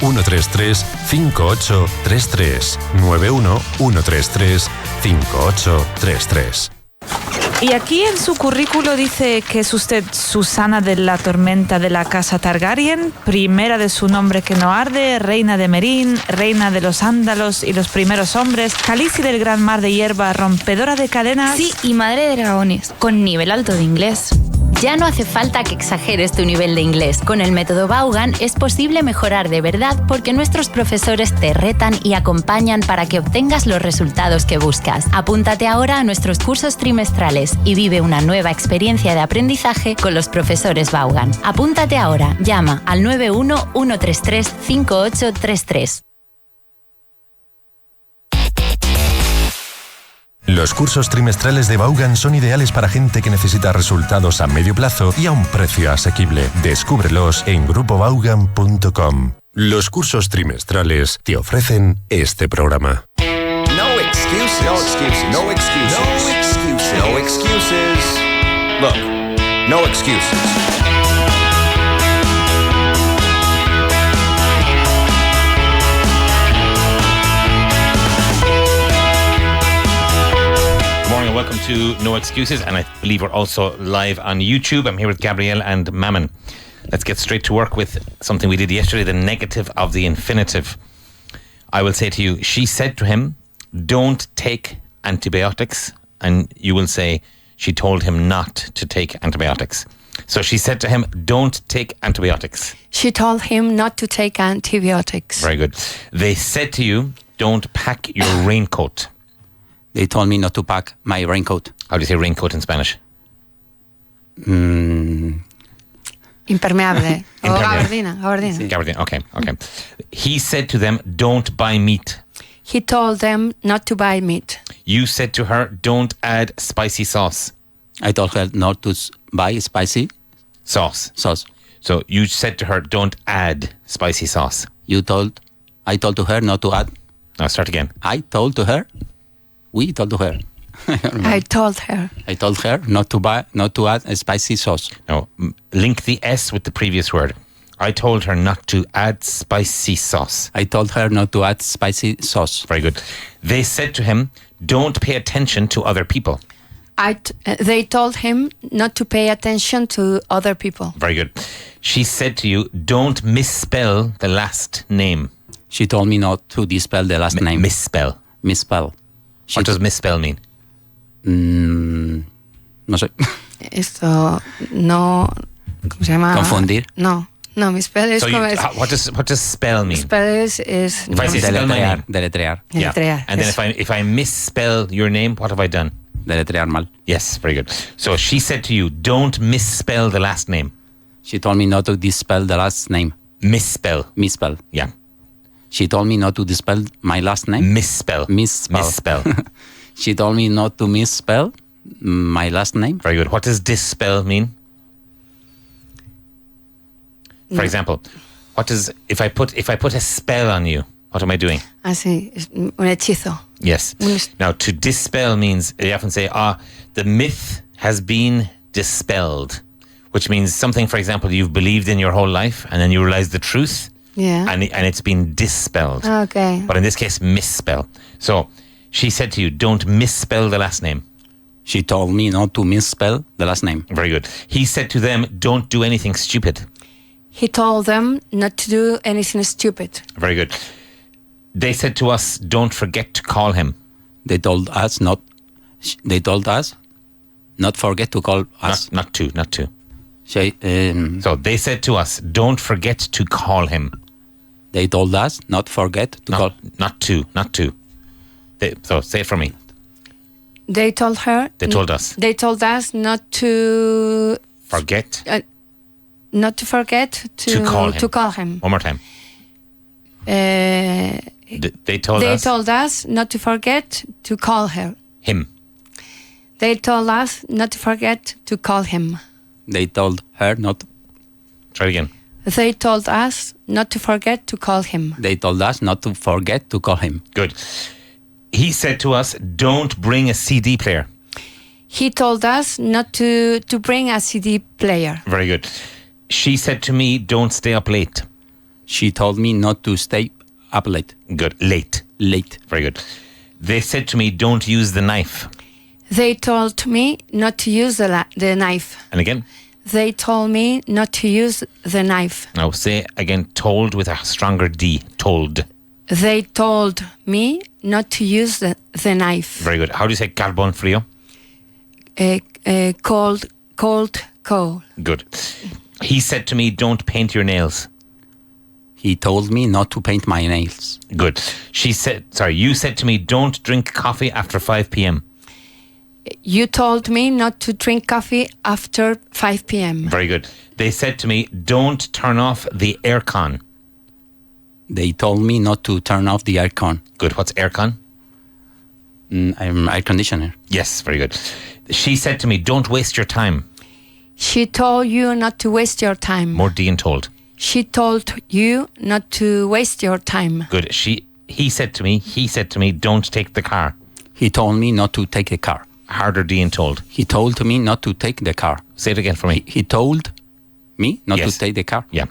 91-133-5833. 91-133-5833. Y aquí en su currículo dice que es usted Susana de la Tormenta de la Casa Targaryen, primera de su nombre que no arde, reina de Merín, reina de los Ándalos y los primeros hombres, Khaleesi del Gran Mar de Hierba, rompedora de cadenas... Sí, y madre de dragones, con nivel alto de inglés. Ya no hace falta que exageres tu nivel de inglés. Con el método Vaughan es posible mejorar de verdad porque nuestros profesores te retan y acompañan para que obtengas los resultados que buscas. Apúntate ahora a nuestros cursos trimestrales y vive una nueva experiencia de aprendizaje con los profesores Vaughan. Apúntate ahora. Llama al 91-133-5833. Los cursos trimestrales de Vaughan son ideales para gente que necesita resultados a medio plazo y a un precio asequible. Descúbrelos en grupovaughan.com. Los cursos trimestrales te ofrecen este programa. No excuses. No excuses. No excuses. No excuses. No excuses. Look, no excuses. Welcome to No Excuses, and I believe we're also live on YouTube. I'm here with Gabrielle and Mammon. Let's get straight to work with something we did yesterday, the negative of the infinitive. I will say to you, she said to him, don't take antibiotics, and you will say, she told him not to take antibiotics. So she said to him, don't take antibiotics. She told him not to take antibiotics. Very good. They said to you, don't pack your raincoat. They told me not to pack my raincoat. How do you say raincoat in Spanish? Impermeable. Gabardina. Sí. Gabardina, okay. He said to them, don't buy meat. He told them not to buy meat. You said to her, don't add spicy sauce. I told her not to buy spicy sauce. So you said to her, don't add spicy sauce. I told to her not to add. Now start again. We told to her. I told her not to add a spicy sauce. No, link the S with the previous word. I told her not to add spicy sauce. I told her not to add spicy sauce. Very good. They said to him, don't pay attention to other people. They told him not to pay attention to other people. Very good. She said to you, don't misspell the last name. She told me not to misspell the last name. Misspell. What does misspell mean? No sé. Esto no... ¿Cómo se llama? Confundir. No, misspell es como... What does spell mean? Spell is if I say spell my name. Deletrear. Yeah. And then if I misspell your name, what have I done? Deletrear mal. Yes, very good. So she said to you, don't misspell the last name. She told me not to misspell the last name. Misspell. Yeah. She told me not to misspell my last name. Misspell. She told me not to misspell my last name. Very good. What does dispel mean? For example, what does if I put a spell on you? What am I doing? Así, un hechizo. Yes. Now, to dispel means they often say, the myth has been dispelled, which means something, for example, you've believed in your whole life, and then you realize the truth. Yeah. And it's been dispelled. Okay. But in this case, misspell. So she said to you, don't misspell the last name. She told me not to misspell the last name. Very good. He said to them, don't do anything stupid. He told them not to do anything stupid. Very good. They said to us, don't forget to call him. They told us not forget to call us. Not to. So they said to us, don't forget to call him. They told us not forget to call. Not to. So say it for me. They told her. They told us. They told us not to forget. Not to forget to call him. One more time. They told us not to forget to call him. They told us not to forget to call him. They told her not. Try again. They told us not to forget to call him. They told us not to forget to call him. Good. He said to us, don't bring a CD player. He told us not to bring a CD player. Very good. She said to me, don't stay up late. She told me not to stay up late. Good. Late. Late. Very good. They said to me, don't use the knife. They told me not to use the knife. And again. They told me not to use the knife. Now say again, told with a stronger D. Told. They told me not to use the knife. Very good. How do you say carbon frio? Cold. Good. He said to me, don't paint your nails. He told me not to paint my nails. Good. You said to me, don't drink coffee after 5 p.m. You told me not to drink coffee after 5 p.m. Very good. They said to me, don't turn off the aircon. They told me not to turn off the aircon. Good. What's aircon? I'm air conditioner. Yes, very good. She said to me, don't waste your time. She told you not to waste your time. More D in told. She told you not to waste your time. Good. He said to me, don't take the car. He told me not to take a car. Harder D in told. He told me not to take the car. Say it again for me. He told me not to take the car. Yeah.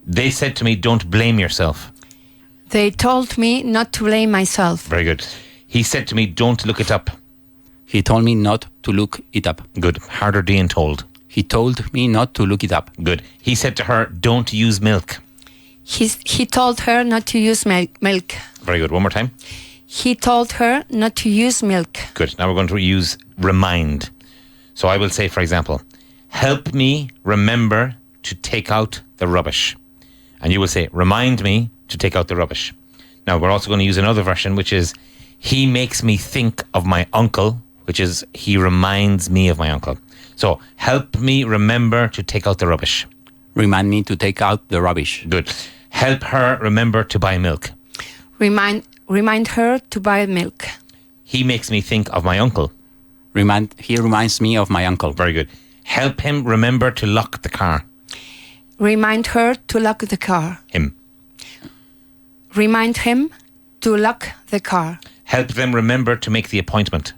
They said to me, don't blame yourself. They told me not to blame myself. Very good. He said to me, don't look it up. He told me not to look it up. Good. Harder D in told. He told me not to look it up. Good. He said to her, don't use milk. He told her not to use milk. Very good. One more time. He told her not to use milk. Good. Now we're going to use remind. So I will say, for example, help me remember to take out the rubbish. And you will say, remind me to take out the rubbish. Now we're also going to use another version, which is, he makes me think of my uncle, which is, he reminds me of my uncle. So, help me remember to take out the rubbish. Remind me to take out the rubbish. Good. Help her remember to buy milk. Remind her to buy milk. He makes me think of my uncle. He reminds me of my uncle. Very good. Help him remember to lock the car. Remind her to lock the car. Him. Remind him to lock the car. Help them remember to make the appointment.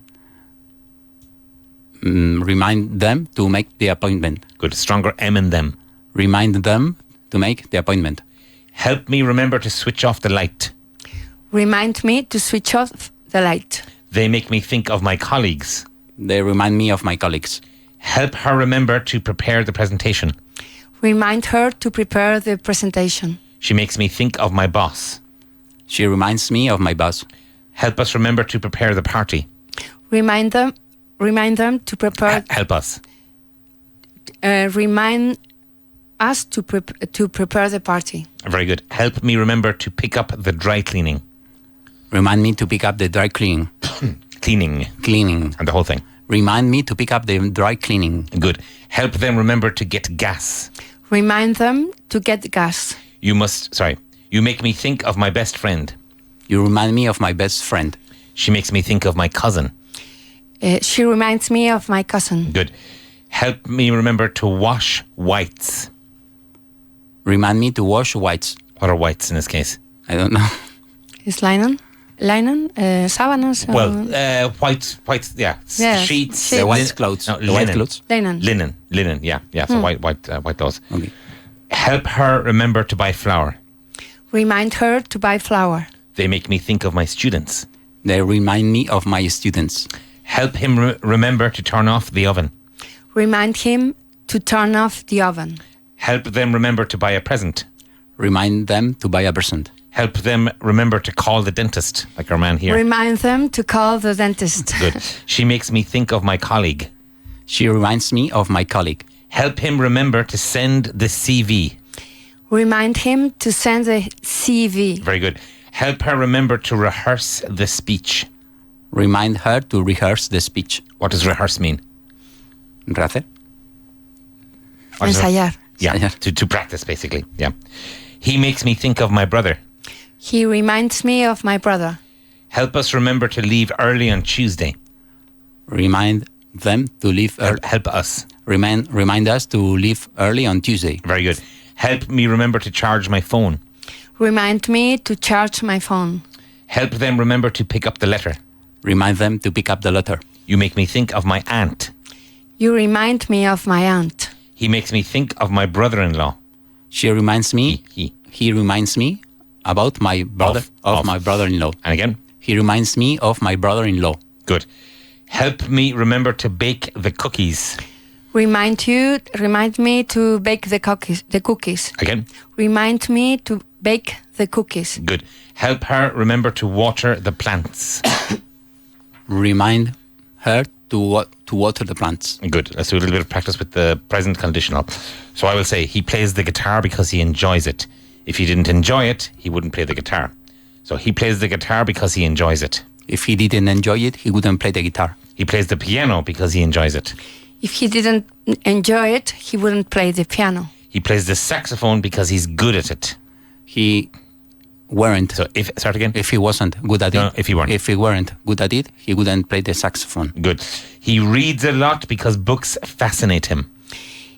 Remind them to make the appointment. Good. Stronger M in them. Remind them to make the appointment. Help me remember to switch off the light. Remind me to switch off the light. They make me think of my colleagues. They remind me of my colleagues. Help her remember to prepare the presentation. Remind her to prepare the presentation. She makes me think of my boss. She reminds me of my boss. Help us remember to prepare the party. Remind them to prepare. Help us. Remind us to prepare the party. Very good. Help me remember to pick up the dry cleaning. Remind me to pick up the dry cleaning. Cleaning. And the whole thing. Remind me to pick up the dry cleaning. Good. Help them remember to get gas. Remind them to get gas. You make me think of my best friend. You remind me of my best friend. She makes me think of my cousin. She reminds me of my cousin. Good. Help me remember to wash whites. Remind me to wash whites. What are whites in this case? I don't know. Is linen? Sábanas? White, yeah. Sheets. The white clothes. No, the white clothes. Linen, yeah. So white clothes. Okay. Help her remember to buy flour. Remind her to buy flour. They make me think of my students. They remind me of my students. Help him remember to turn off the oven. Remind him to turn off the oven. Help them remember to buy a present. Remind them to buy a present. Help them remember to call the dentist, like our man here. Remind them to call the dentist. Good. She makes me think of my colleague. She reminds me of my colleague. Help him remember to send the CV. Remind him to send the CV. Very good. Help her remember to rehearse the speech. Remind her to rehearse the speech. What does rehearse mean? Rehacer. Ensayar. Yeah, to practice, basically. Yeah. He makes me think of my brother. He reminds me of my brother. Help us remember to leave early on Tuesday. Remind them to leave early. Help us. Remind us to leave early on Tuesday. Very good. Help me remember to charge my phone. Remind me to charge my phone. Help them remember to pick up the letter. Remind them to pick up the letter. You make me think of my aunt. You remind me of my aunt. He makes me think of my brother-in-law. She reminds me. He reminds me about my brother of my brother-in-law. And again? He reminds me of my brother-in-law. Good. Help me remember to bake the cookies. Remind me to bake the cookies. Again? Remind me to bake the cookies. Good. Help her remember to water the plants. Remind her to water the plants. Good. Let's do a little bit of practice with the present conditional. So I will say, he plays the guitar because he enjoys it. If he didn't enjoy it, he wouldn't play the guitar. So he plays the guitar because he enjoys it. If he didn't enjoy it, he wouldn't play the guitar. He plays the piano because he enjoys it. If he didn't enjoy it, he wouldn't play the piano. He plays the saxophone because he's good at it. He weren't. So start again. If he wasn't good at No, it. if he weren't. If he weren't good at it, he wouldn't play the saxophone. Good. He reads a lot because books fascinate him.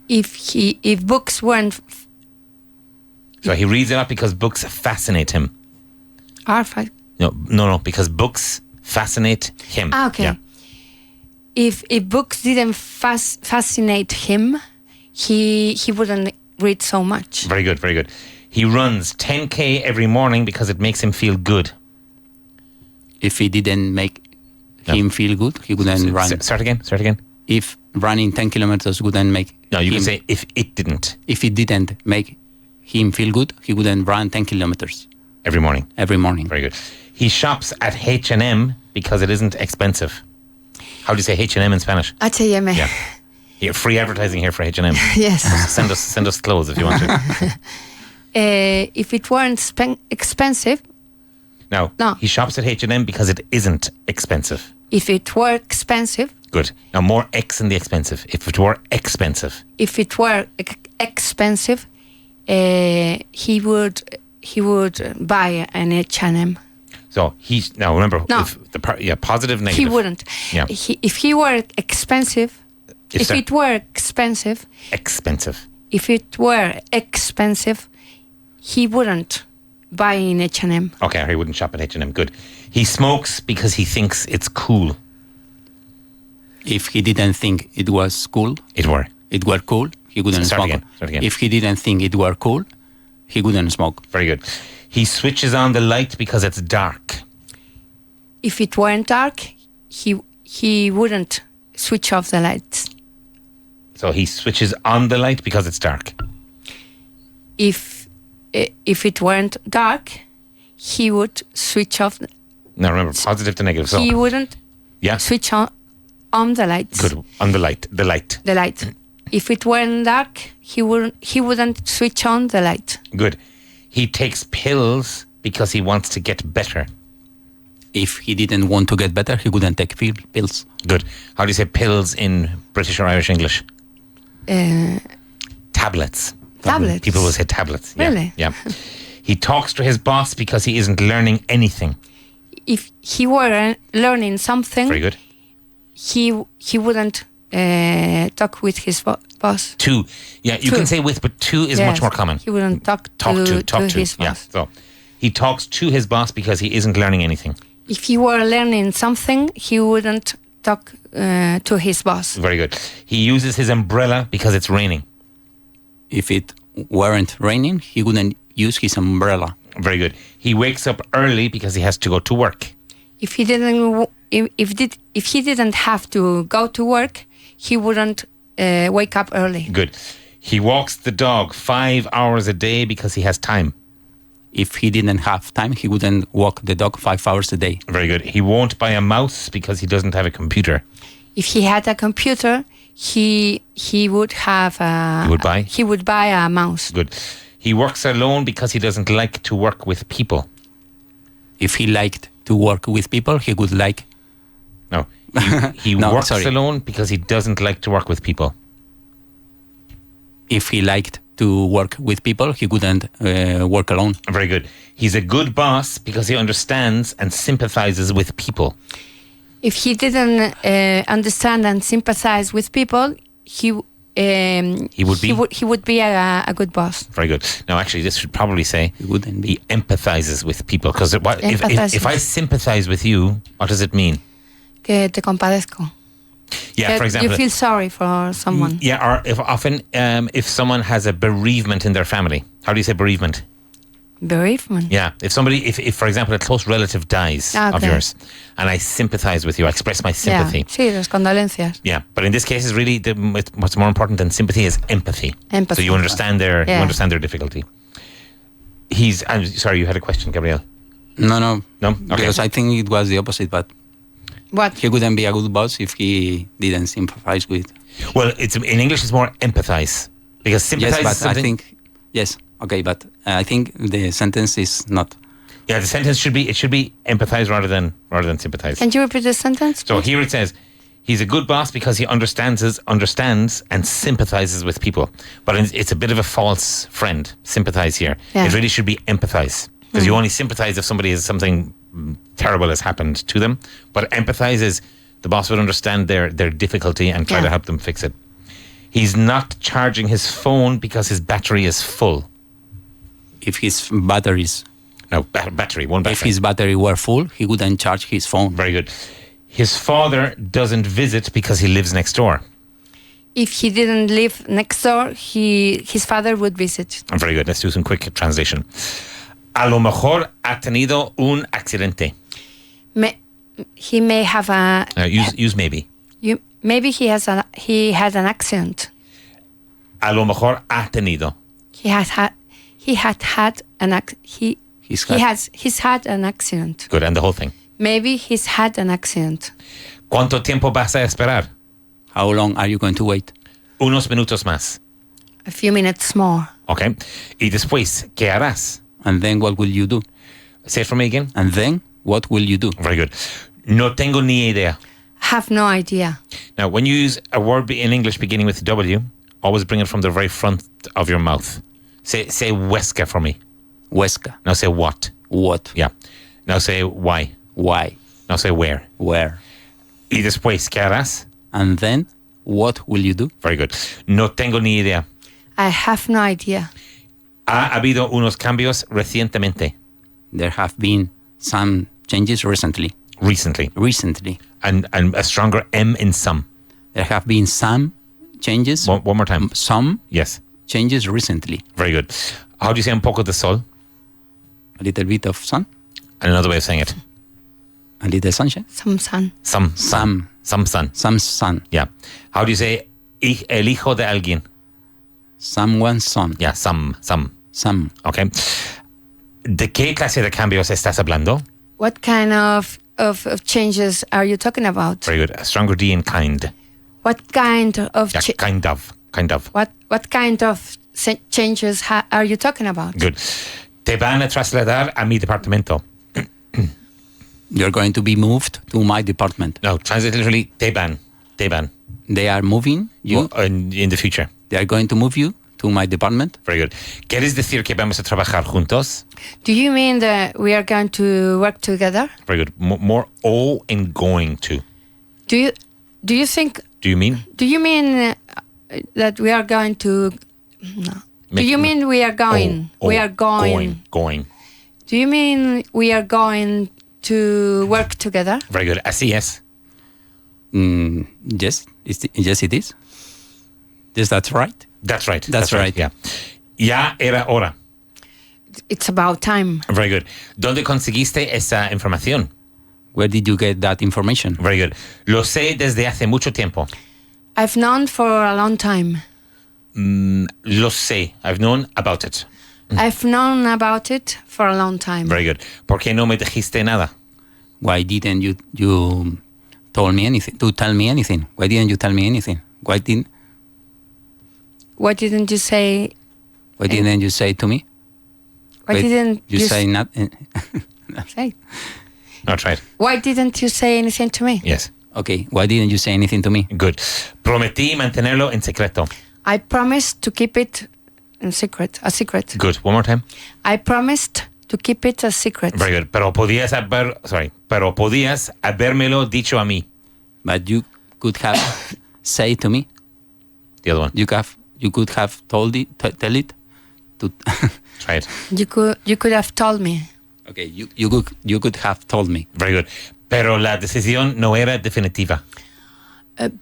If books weren't So he reads a lot because books fascinate him. No, because books fascinate him. Okay. Yeah. If books didn't fascinate him, he wouldn't read so much. Very good, very good. He runs 10K every morning because it makes him feel good. If it didn't make him feel good, he wouldn't run. Start again. If running 10 kilometers wouldn't make No, you him, can say if it didn't. If it didn't make him feel good, he wouldn't run 10 kilometers. Every morning. Every morning. Very good. He shops at H&M because it isn't expensive. How do you say H&M in Spanish? H&M. Yeah. Yeah, free advertising here for H&M. Yes. Send us clothes if you want to. If it weren't expensive. No. He shops at H&M because it isn't expensive. If it were expensive. Good. Now more X in the expensive. If it were expensive. If it were expensive, he would buy an H&M. So now remember, if positive, negative. He wouldn't. Yeah. If he were expensive. If it were expensive. If it were expensive, he wouldn't buy in H&M. Okay, he wouldn't shop at H&M. Good. He smokes because he thinks it's cool. If he didn't think it was cool, it were cool, he wouldn't smoke. Start again. If he didn't think it were cool, he wouldn't smoke. Very good. He switches on the light because it's dark. If it weren't dark, he wouldn't switch off the lights. So he switches on the light because it's dark. If it weren't dark, he would switch off. Now remember, positive to negative. So he wouldn't switch on the lights. Good. On the light. The light. If it weren't dark, he wouldn't switch on the light. Good. He takes pills because he wants to get better. If he didn't want to get better, he wouldn't take pills. Good. How do you say pills in British or Irish English? Tablets. Tablets. People will say tablets. Really? Yeah. He talks to his boss because he isn't learning anything. If he were learning something, very good. He wouldn't talk with his boss. To. Yeah, you can say with, but to is much more common. He wouldn't talk to his boss. Yeah. So he talks to his boss because he isn't learning anything. If he were learning something, he wouldn't talk to his boss. Very good. He uses his umbrella because it's raining. If it weren't raining, he wouldn't use his umbrella. Very good. He wakes up early because he has to go to work. If he didn't have to go to work, he wouldn't wake up early. Good. He walks the dog 5 hours a day because he has time. If he didn't have time, he wouldn't walk the dog 5 hours a day. Very good. He won't buy a mouse because he doesn't have a computer. If he had a computer, he would have a... He would buy a mouse. Good. He works alone because he doesn't like to work with people. If he liked to work with people, he would like... No. He works alone because he doesn't like to work with people. If he liked to work with people, he wouldn't work alone. Very good. He's a good boss because he understands and sympathizes with people. If he didn't understand and sympathize with people, he would be a good boss. Very good. Now, actually, this should probably say he empathizes with people. Because if I sympathize with you, what does it mean? Que te compadezco. Yeah, for example, you feel sorry for someone. Yeah, or if someone has a bereavement in their family. How do you say bereavement? Bereavement. Yeah, if somebody, if for example, a close relative dies of yours, and I sympathize with you, I express my sympathy. Sí, las condolencias. Yeah, but in this case, it's really what's more important than sympathy is empathy. Empathy. So you understand their difficulty. I'm sorry, you had a question, Gabriel. No. No? Okay. Because I think it was the opposite, but What? he couldn't be a good boss if he didn't sympathize with. Well, in English, it's more empathize. Because sympathize Yes, but is something... I think, yes, okay, but I think the sentence is not. Yeah, the sentence should be empathize rather than sympathize. Can you repeat the sentence? So here it says, he's a good boss because he understands and sympathizes with people. But it's a bit of a false friend, sympathize here. Yeah. It really should be empathize. Because you only sympathize if somebody has something terrible has happened to them. But empathize is the boss would understand their difficulty and try to help them fix it. He's not charging his phone because his battery is full. If his batteries, No, battery, one battery. if his battery were full, he wouldn't charge his phone. Very good. His father doesn't visit because he lives next door. If he didn't live next door, his father would visit. Very good. Let's do some quick translation. A lo mejor ha tenido un accidente. He may have a... Use maybe. Maybe he had an accident. A lo mejor ha tenido. He's had an accident. Good, and the whole thing. Maybe he's had an accident. ¿Cuánto tiempo vas a esperar? How long are you going to wait? Unos minutos más. A few minutes more. Okay. Y después, ¿qué harás? And then what will you do? Say it for me again. And then what will you do? Very good. No tengo ni idea. Have no idea. Now, when you use a word in English beginning with W, always bring it from the very front of your mouth. Say Huesca for me. Huesca. Now say what. What? Yeah. Now say why. Why? Now say where. Where? Y después, ¿qué harás? And then what will you do? Very good. No tengo ni idea. I have no idea. Ha habido unos cambios recientemente. There have been some changes recently. Recently. And a stronger M in some. There have been some changes. One more time. Some Yes. changes recently. Very good. How do you say un poco de sol? A little bit of sun. And another way of saying it. A little sunshine. Some sun. Some sun. Some sun. Yeah. How do you say el hijo de alguien? Someone's son. Yeah, some. Some. Okay. ¿De qué clase de cambios estás hablando? What kind of changes are you talking about? Very good. A stronger D in kind. What kind of Yeah, kind of. What kind of changes are you talking about? Good. Te van a trasladar a mi departamento. You're going to be moved to my department. No, translate literally, te van. They are moving you. In the future. They are going to move you to my department. Very good. ¿Quieres decir que vamos a trabajar juntos? Do you mean that we are going to work together? Very good. More O in going to. Do you think? Do you mean? Do you mean that we are going to? No. Do you mean we are going? We are going. Going. Do you mean we are going to work together? Very good. Así es. Yes. Yes, it is. Yes, that's right. That's right. That's right. Yeah. Ya era hora. It's about time. Very good. ¿Dónde conseguiste esa información? Where did you get that information? Very good. Lo sé desde hace mucho tiempo. I've known for a long time. Lo sé. I've known about it. I've known about it for a long time. Very good. ¿Por qué no me dijiste nada? Why didn't you told me anything? To tell me anything? Why didn't you tell me anything? Why didn't you say? Why didn't you say to me? Why didn't you say nothing? Say. No, try it. Why didn't you say anything to me? Yes. Okay. Why didn't you say anything to me? Good. Prometí mantenerlo en secreto. I promised to keep it a secret. Good. One more time. I promised to keep it a secret. Very good. Pero podías habérmelo dicho a mí. But you could have say to me. The other one. You could have told it. Tell it. To Try it. You could have told me. Okay. You could have told me. Very good. Pero la decisión no era definitiva.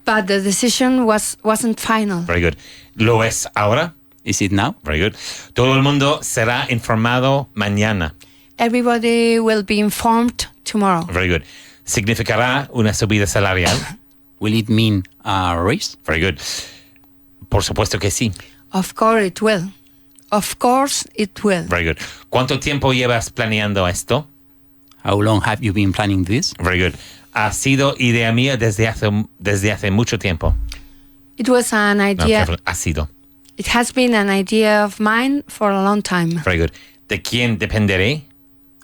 But the decision wasn't final. Very good. ¿Lo es ahora? Is it now? Very good. Todo el mundo será informado mañana. Everybody will be informed tomorrow. Very good. Significará una subida salarial. Will it mean a raise? Very good. Por supuesto que sí. Of course it will. Of course it will. Very good. ¿Cuánto tiempo llevas planeando esto? How long have you been planning this? Very good. Ha sido idea mía desde hace mucho tiempo. It was an No, idea. careful. Ha sido. It has been an idea of mine for a long time. Very good. ¿De quién dependeré?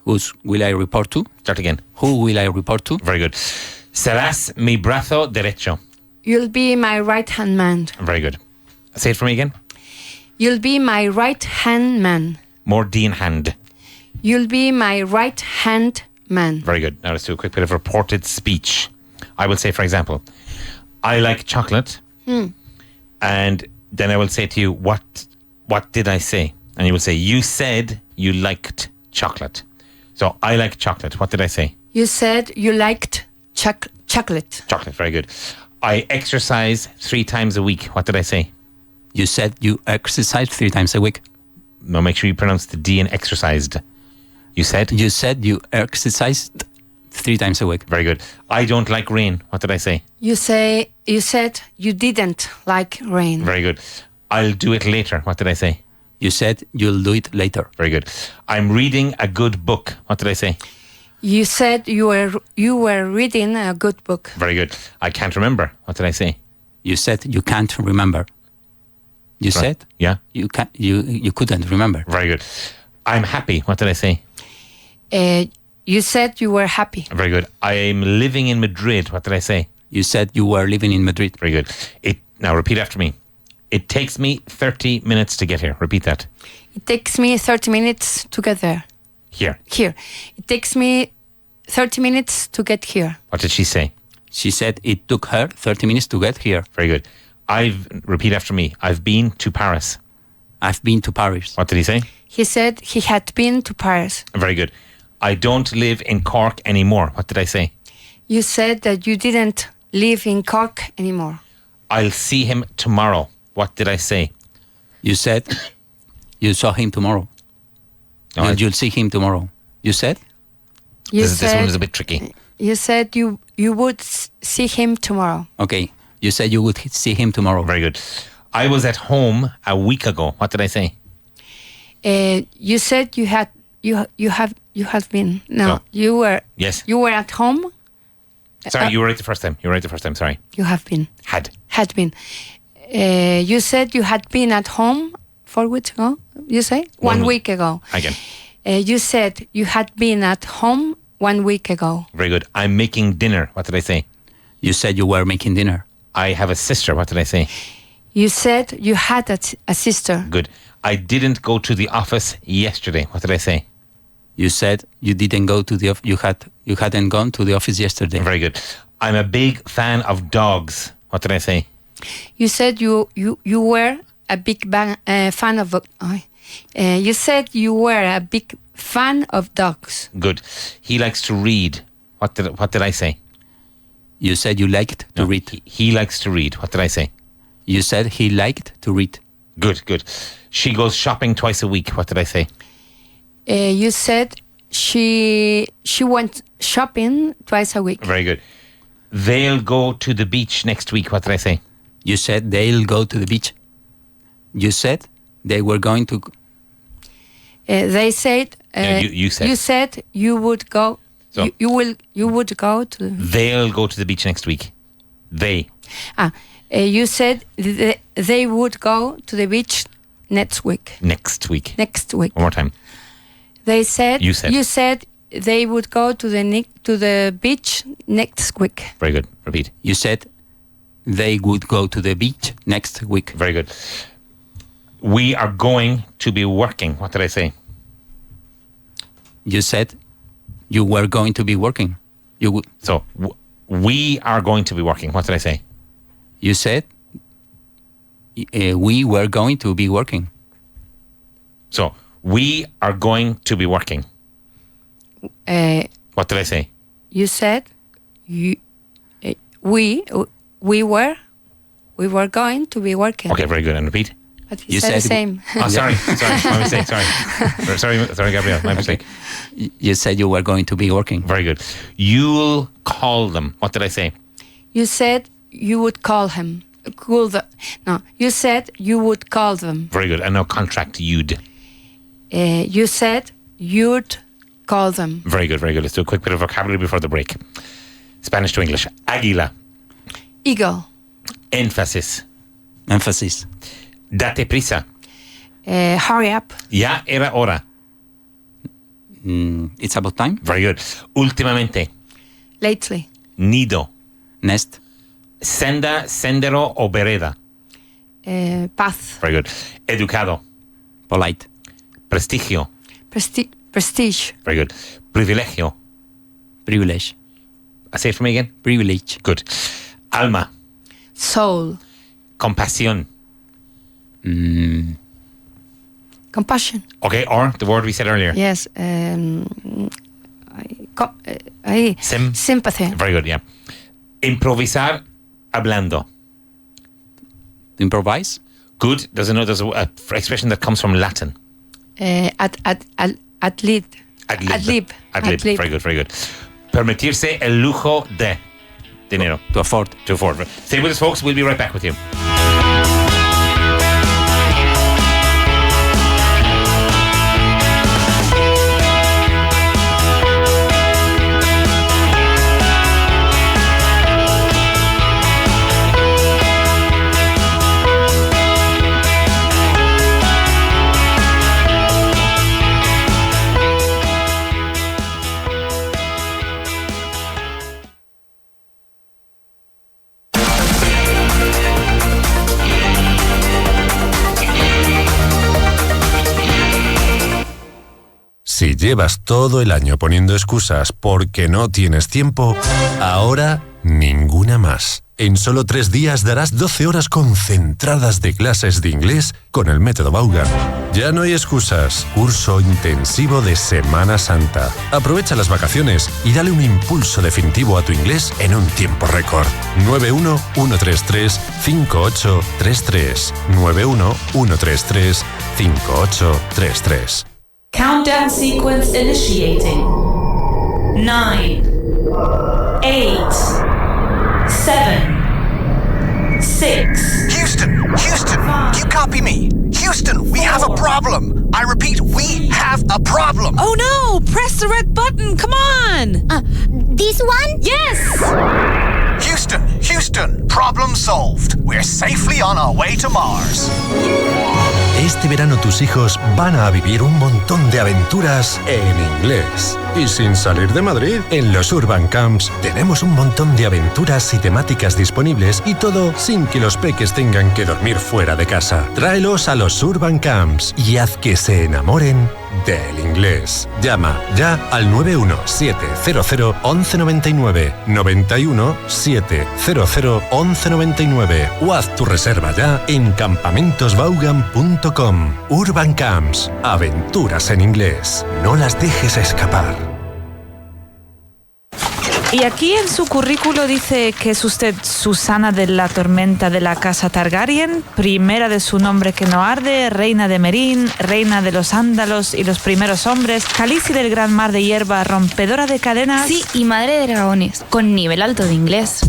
Whose will I report to? Start again. Who will I report to? Very good. Serás mi brazo derecho. You'll be my right-hand man. Very good. Say it for me again. You'll be my right-hand man. More din hand. You'll be my right-hand man. Very good. Now let's do a quick bit of reported speech. I will say, for example, I like chocolate. And then I will say to you, what did I say? And you will say, you said you liked chocolate. So I like chocolate. What did I say? You said you liked chocolate. Chocolate. Very good. I exercise 3 times a week. What did I say? You said you exercise 3 times a week. No, make sure you pronounce the D in exercised. You said? You said you exercised 3 times a week. Very good. I don't like rain. What did I say? You said you didn't like rain. Very good. I'll do it later. What did I say? You said you'll do it later. Very good. I'm reading a good book. What did I say? You said you were reading a good book. Very good. I can't remember. What did I say? You said you can't remember. You Right. said Yeah. you couldn't remember. Very good. I'm happy. What did I say? You said you were happy. Very good. I'm living in Madrid. What did I say? You said you were living in Madrid. Very good. Now repeat after me. It takes me 30 minutes to get here. Repeat that. It takes me 30 minutes to get there. Here. Here. It takes me 30 minutes to get here. What did she say? She said it took her 30 minutes to get here. Very good. Repeat after me. I've been to Paris. I've been to Paris. What did he say? He said he had been to Paris. Very good. I don't live in Cork anymore. What did I say? You said that you didn't live in Cork anymore. I'll see him tomorrow. What did I say? You said you saw him tomorrow. No, You'll see him tomorrow. You said? This one is a bit tricky. You said you would see him tomorrow. Okay. You said you would see him tomorrow. Very good. I was at home a week ago. What did I say? You said you have been. No, No. you were. Yes. You were at home. Sorry, you were right the first time. Sorry. You have been. Had Been. You said you had been at home 4 weeks ago. You say 1 week ago. Again. You said you had been at home 1 week ago. Very good. I'm making dinner. What did I say? You said you were making dinner. I have a sister. What did I say? You said you had a sister. Good. I didn't go to the office yesterday. What did I say? You said you didn't go to the you hadn't gone to the office yesterday. Very good. I'm a big fan of dogs. What did I say? You said you were a big fan of. You said you were a big fan of dogs. Good. He likes to read. What did I say? You said you liked to read. He likes to read. What did I say? You said he liked to read. Good. She goes shopping twice a week. What did I say? You said she went shopping twice a week. Very good. They'll go to the beach next week. What did I say? You said they'll go to the beach. You said they were going to. They said. You said. You said you would go. So- You would go to. They'll go to the beach next week. They. You said they would go to the beach next week. Next week. Next week. One more time. They said. You said. You said they would go to the beach next week. Very good. Repeat. You said they would go to the beach next week. Very good. We are going to be working. What did I say? You said you were going to be working. So we are going to be working. What did I say? You said we were going to be working. So we are going to be working. What did I say? You said we were going to be working. Okay, very good. And repeat. But he said the same. Oh, sorry, my mistake, sorry, Gabriel, my mistake. You said you were going to be working. Very good. You'll call them. What did I say? You said you would call him. You said you would call them. Very good. And now contract you'd. You said you'd call them. Very good, very good. Let's do a quick bit of vocabulary before the break. Spanish to English. Águila. Eagle. Énfasis. Emphasis. Date prisa. Hurry up. Ya era hora. It's about time. Very good. Últimamente. Lately. Nido. Nest. Senda, sendero o vereda. Path. Very good. Educado. Polite. Prestigio. Prestige. Very good. Privilegio. Privilege. Say it for me again. Privilege. Good. Alma. Soul. Compasión. Compassion. Okay, or the word we said earlier. Yes. Sympathy. Very good, yeah. Improvisar hablando. To improvise. Good. There's a expression that comes from Latin. Ad lib. Very good, very good. Permitirse el lujo de dinero. To afford. Stay with us, folks. We'll be right back with you. Si llevas todo el año poniendo excusas porque no tienes tiempo, ahora ninguna más. En solo 3 días darás 12 horas concentradas de clases de inglés con el método Vaughan. Ya no hay excusas. Curso intensivo de Semana Santa. Aprovecha las vacaciones y dale un impulso definitivo a tu inglés en un tiempo récord. 91-133-5833. 91-133-5833. Countdown sequence initiating. 9, 8, 7, 6. Houston, you copy me? Houston, we have a problem. I repeat, we have a problem. Oh no! Press the red button, come on! This one? Yes! Houston, problem solved. We're safely on our way to Mars. Este verano tus hijos van a vivir un montón de aventuras en inglés. Y sin salir de Madrid, en los Urban Camps tenemos un montón de aventuras y temáticas disponibles y todo sin que los peques tengan que dormir fuera de casa. Tráelos a los Urban Camps y haz que se enamoren del inglés. Llama ya al 917001199, 917001199 o haz tu reserva ya en campamentosvaughan.com. Urban Camps, aventuras en inglés. No las dejes escapar. Y aquí en su currículo dice que es usted Susana de la Tormenta de la Casa Targaryen, primera de su nombre que no arde, reina de Merín, reina de los Ándalos y los primeros hombres, Khaleesi del Gran Mar de Hierba, rompedora de cadenas. Sí, y madre de dragones, con nivel alto de inglés.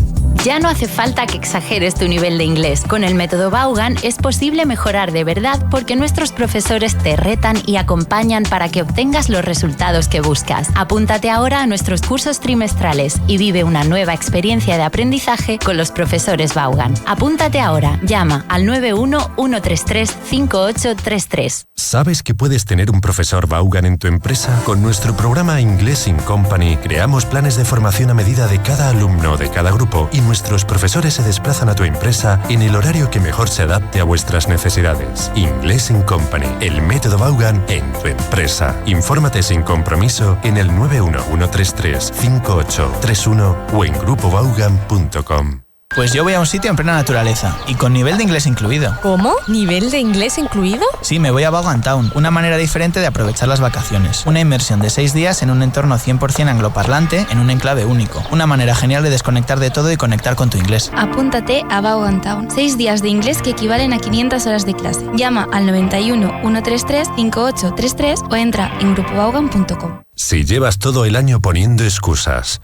Ya no hace falta que exageres tu nivel de inglés. Con el método Vaughan es posible mejorar de verdad porque nuestros profesores te retan y acompañan para que obtengas los resultados que buscas. Apúntate ahora a nuestros cursos trimestrales y vive una nueva experiencia de aprendizaje con los profesores Vaughan. Apúntate ahora. Llama al 91-133-5833. ¿Sabes que puedes tener un profesor Vaughan en tu empresa? Con nuestro programa Inglés in Company creamos planes de formación a medida de cada alumno de cada grupo y nuestros profesores se desplazan a tu empresa en el horario que mejor se adapte a vuestras necesidades. Inglés in Company, el método Vaughan en tu empresa. Infórmate sin compromiso en el 91133-5831 o en grupovaughan.com. Pues yo voy a un sitio en plena naturaleza y con nivel de inglés incluido. ¿Cómo? ¿Nivel de inglés incluido? Sí, me voy a Vaughan Town, una manera diferente de aprovechar las vacaciones. Una inmersión de 6 días en un entorno 100% angloparlante, en un enclave único. Una manera genial de desconectar de todo y conectar con tu inglés. Apúntate a Vaughan Town. 6 días de inglés que equivalen a 500 horas de clase. Llama al 91 133 5833 o entra en grupovaughan.com. Si llevas todo el año poniendo excusas,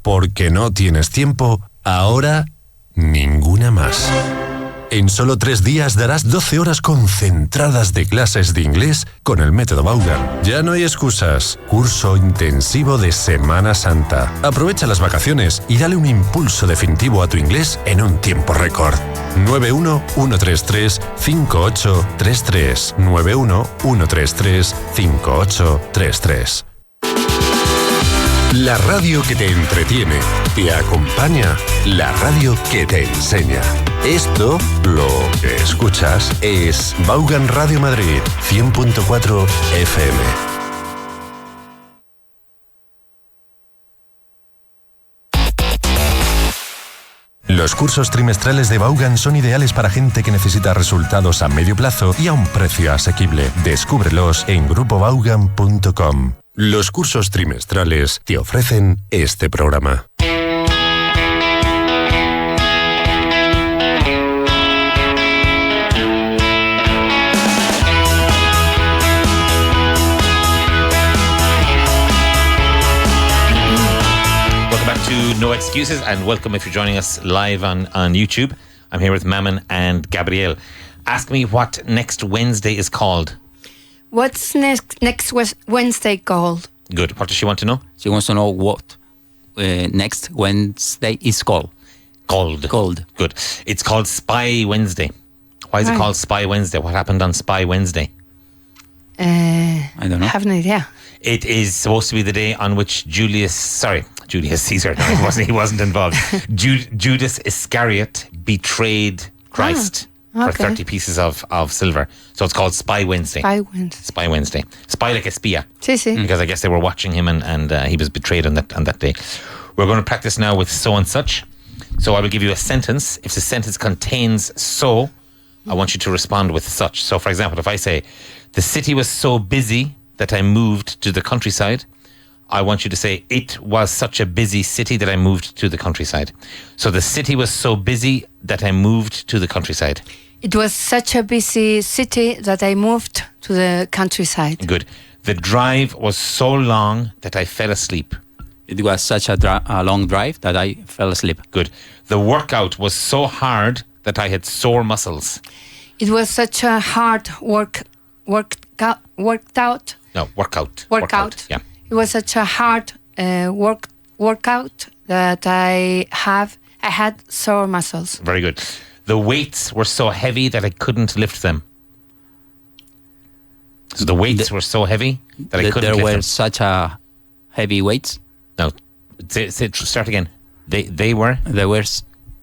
porque no tienes tiempo, ahora ninguna más. En solo 3 días darás 12 horas concentradas de clases de inglés con el método Vaughan. Ya no hay excusas. Curso intensivo de Semana Santa. Aprovecha las vacaciones y dale un impulso definitivo a tu inglés en un tiempo récord. 91-133-5833. 91-133-5833. La radio que te entretiene, te acompaña, la radio que te enseña. Esto, lo que escuchas, es Vaughan Radio Madrid, 100.4 FM. Los cursos trimestrales de Vaughan son ideales para gente que necesita resultados a medio plazo y a un precio asequible. Descúbrelos en grupovaughan.com. Los cursos trimestrales te ofrecen este programa. Welcome back to No Excuses, and welcome if you're joining us live on YouTube. I'm here with Mammon and Gabrielle. Ask me what next Wednesday is called. What's next Wednesday called? Good. What does she want to know? She wants to know what next Wednesday is called. Called. Good. It's called Spy Wednesday. Why is it called Spy Wednesday? What happened on Spy Wednesday? I don't know. I have no idea. It is supposed to be the day on which Julius Caesar, no, he wasn't involved. Judas Iscariot betrayed Christ for 30 pieces of silver. So it's called Spy Wednesday. Spy Wednesday. Spy like a spia. Sí. Because I guess they were watching him and he was betrayed on that day. We're going to practice now with so and such. So I will give you a sentence. If the sentence contains so, I want you to respond with such. So for example, if I say, the city was so busy that I moved to the countryside, I want you to say, it was such a busy city that I moved to the countryside. So the city was so busy that I moved to the countryside. It was such a busy city that I moved to the countryside. Good. The drive was so long that I fell asleep. It was such a long drive that I fell asleep. Good. The workout was so hard that I had sore muscles. It was such a hard workout. No, workout. Yeah. It was such a hard workout that I had sore muscles. Very good. The weights were so heavy that I couldn't lift them. So the weights were so heavy that I couldn't lift them. There were such a heavy weights. No, start again. They were. There were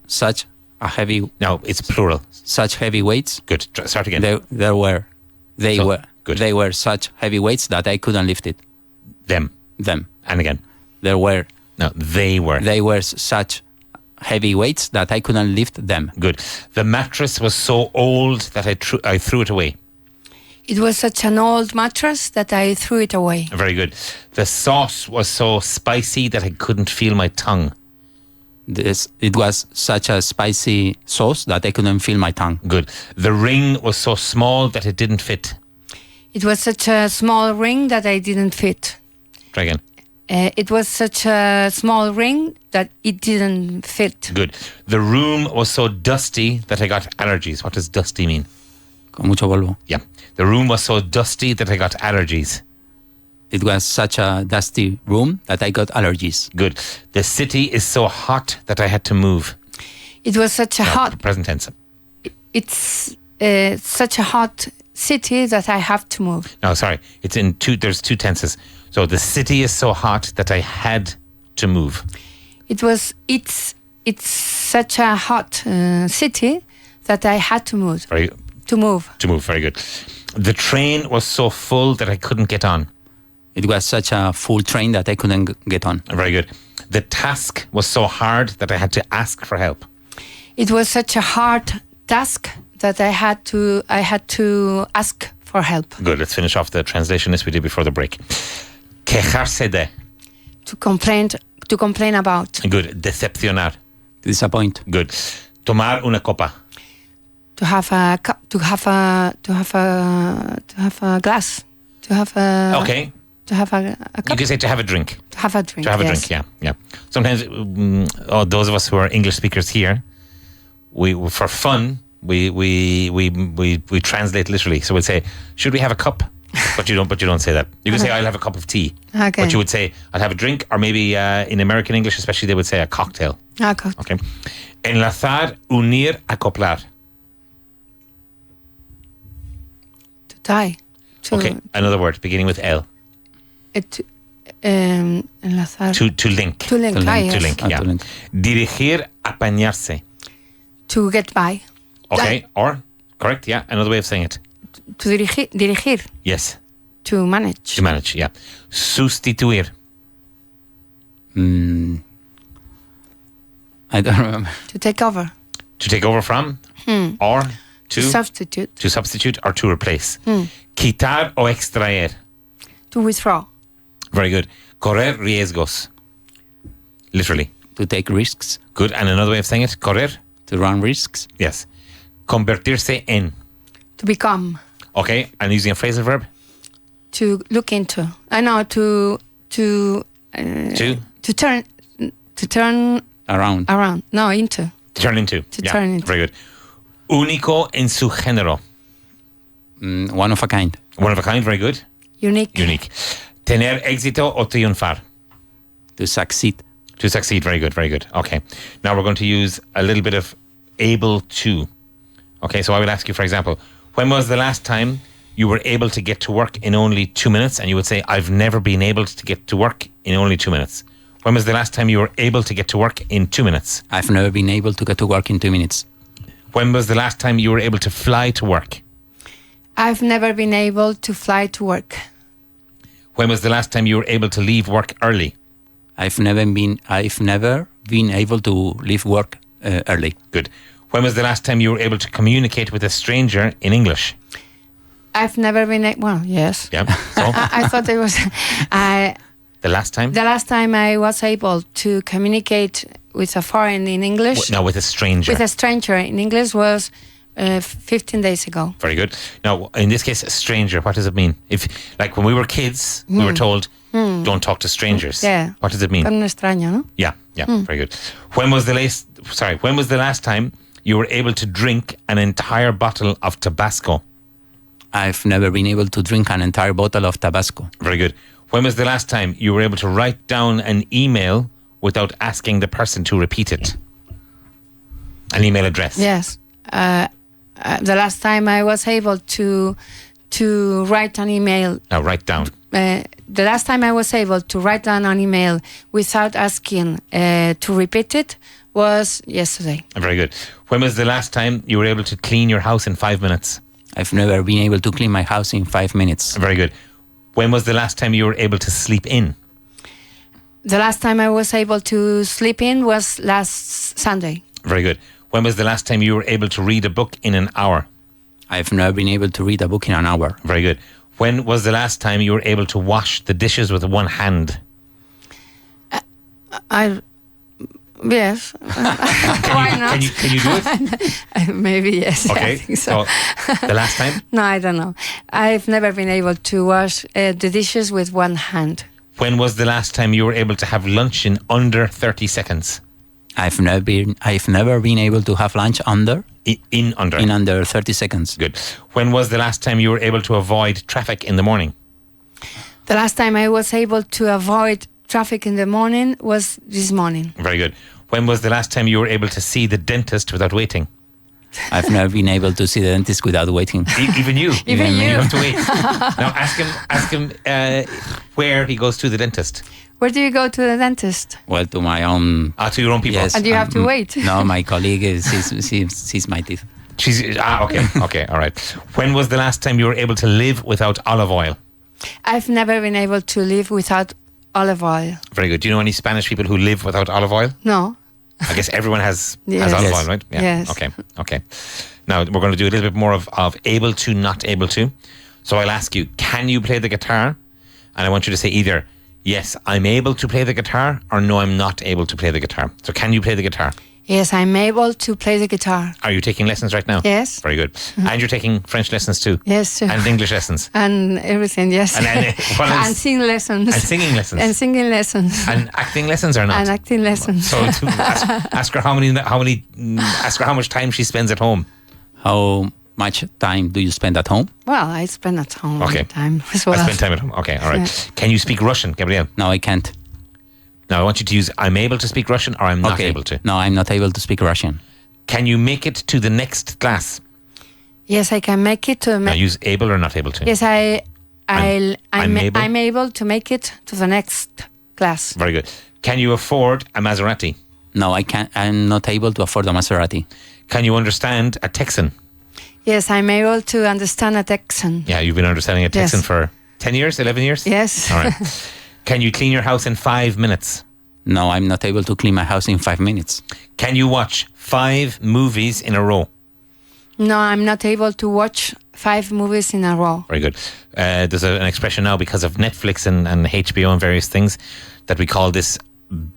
such a heavy. No, it's plural. Such heavy weights. Good. Start again. They were. Good. They were such heavy weights that I couldn't lift it. Them. And again. There were. No, they were. They were such heavy weights that I couldn't lift them. Good. The mattress was so old that I threw it away. It was such an old mattress that I threw it away. Very good. The sauce was so spicy that I couldn't feel my tongue. It was such a spicy sauce that I couldn't feel my tongue. Good. The ring was so small that it didn't fit. It was such a small ring that I didn't fit. Try again. It was such a small ring that it didn't fit. Good. The room was so dusty that I got allergies. What does dusty mean? Con mucho polvo. Yeah. The room was so dusty that I got allergies. It was such a dusty room that I got allergies. Good. The city is so hot that I had to move. It was such a hot... Present tense. It's such a hot city that I have to move. No, sorry. It's in there's two tenses. So the city is so hot that I had to move. It's such a hot city that I had to move. To move, very good. The train was so full that I couldn't get on. It was such a full train that I couldn't get on. Very good. The task was so hard that I had to ask for help. It was such a hard task that I had to ask for help. Good. Let's finish off the translation as we did before the break. Quejarse de. To complain about. Good. Decepcionar. To disappoint. Good. Tomar una copa. To have a glass. To have a. Okay. To have a cup. You can say to have a drink. To have a drink. To have a yes. drink. Yeah. Sometimes, those of us who are English speakers here, we for fun we translate literally. So we'll say, "Should we have a cup?" But you don't say that. You can say, "I'll have a cup of tea." Okay. But you would say, "I'll have a drink," or maybe in American English, especially, they would say a cocktail. Okay. Enlazar, unir, acoplar. To tie. Okay. Another word beginning with L. Enlazar. To link. To link. Yes. To link. Yeah. To link. Dirigir, apañarse. To get by. Okay. Or correct. Yeah. Another way of saying it. To dirigir. Yes. To manage. To manage. Yeah. Sustituir. I don't remember. To take over. To take over from. Or to substitute. To substitute or to replace. Quitar o extraer. To withdraw. Very good. Correr riesgos. Literally. To take risks. Good. And another way of saying it. Correr. To run risks. Yes. Convertirse en. To become. Okay. And using a phrasal verb. To look into. I know. To turn around. No, into. To turn into. To turn into. Very good. Único en su género. One of a kind. One of a kind. Very good. Unique. Tener éxito o triunfar. To succeed. To succeed. Very good. Very good. Okay. Now we're going to use a little bit of able to. Okay. So I would ask you, for example, when was the last time you were able to get to work in only 2 minutes? And you would say, I've never been able to get to work in only 2 minutes. When was the last time you were able to get to work in 2 minutes? I've never been able to get to work in 2 minutes. When was the last time you were able to fly to work? I've never been able to fly to work. When was the last time you were able to leave work early? I've never been able to leave work early. Good. When was the last time you were able to communicate with a stranger in English? I've never been well, yes. Yeah. So I thought it was the last time? The last time I was able to communicate with a foreign in English. No, with a stranger. With a stranger in English was 15 days ago. Very good. Now, in this case, a stranger, what does it mean? If, like, when we were kids, we were told, don't talk to strangers. Yeah. What does it mean? Un extraño, ¿no? Yeah, very good. When was the last time you were able to drink an entire bottle of Tabasco? I've never been able to drink an entire bottle of Tabasco. Very good. When was the last time you were able to write down an email without asking the person to repeat it? An email address. Yes. The last time I was able to write an email. Now, write down. The last time I was able to write down an email without asking to repeat it was yesterday. Very good. When was the last time you were able to clean your house in 5 minutes? I've never been able to clean my house in 5 minutes. Very good. When was the last time you were able to sleep in? The last time I was able to sleep in was last Sunday. Very good. When was the last time you were able to read a book in an hour? I've never been able to read a book in an hour. Very good. When was the last time you were able to wash the dishes with one hand? Yes. Why not? Can you do it? Maybe yes. Okay. I think so. The last time? No, I don't know. I've never been able to wash the dishes with one hand. When was the last time you were able to have lunch in under 30 seconds? I've never been able to have lunch under 30 seconds. Good. When was the last time you were able to avoid traffic in the morning? The last time I was able to avoid traffic in the morning was this morning. Very good. When was the last time you were able to see the dentist without waiting? I've never been able to see the dentist without waiting. Even you? Even you. You have to wait. Now ask him where he goes to the dentist. Where do you go to the dentist? Well, to my own... to your own people? Yes. And you have to wait? No, my colleague, sees my teeth. Okay, all right. When was the last time you were able to live without olive oil? I've never been able to live without olive oil. Very good. Do you know any Spanish people who live without olive oil? No. I guess everyone has Yes. olive oil, right? Yeah. Yes. Okay. Now, we're going to do a little bit more of able to, not able to. So I'll ask you, can you play the guitar? And I want you to say either, yes, I'm able to play the guitar, or no, I'm not able to play the guitar. So can you play the guitar? Yes, I'm able to play the guitar. Are you taking lessons right now? Yes. Very good. And you're taking French lessons too? Yes. And English lessons? And everything, yes. And what else? And singing lessons. And singing lessons? And singing lessons. And acting lessons or not? And acting lessons. So ask her ask her how much time she spends at home. How much time do you spend at home? Well, I spend at home all the time as well. I spend time at home. Okay, all right. Yeah. Can you speak Russian, Gabriel? No, I can't. Now, I want you to use I'm able to speak Russian or I'm not able to. No, I'm not able to speak Russian. Can you make it to the next class? Yes, I can make it to... Now, use able or not able to. Yes, I'm able? I'm able to make it to the next class. Very good. Can you afford a Maserati? No, I can't. I'm not able to afford a Maserati. Can you understand a Texan? Yes, I'm able to understand a Texan. Yeah, you've been understanding a Texan Yes. for 10 years, 11 years? Yes. All right. Can you clean your house in 5 minutes? No, I'm not able to clean my house in 5 minutes. Can you watch 5 movies in a row? No, I'm not able to watch 5 movies in a row. Very good. There's an expression now because of Netflix and HBO and various things that we call this,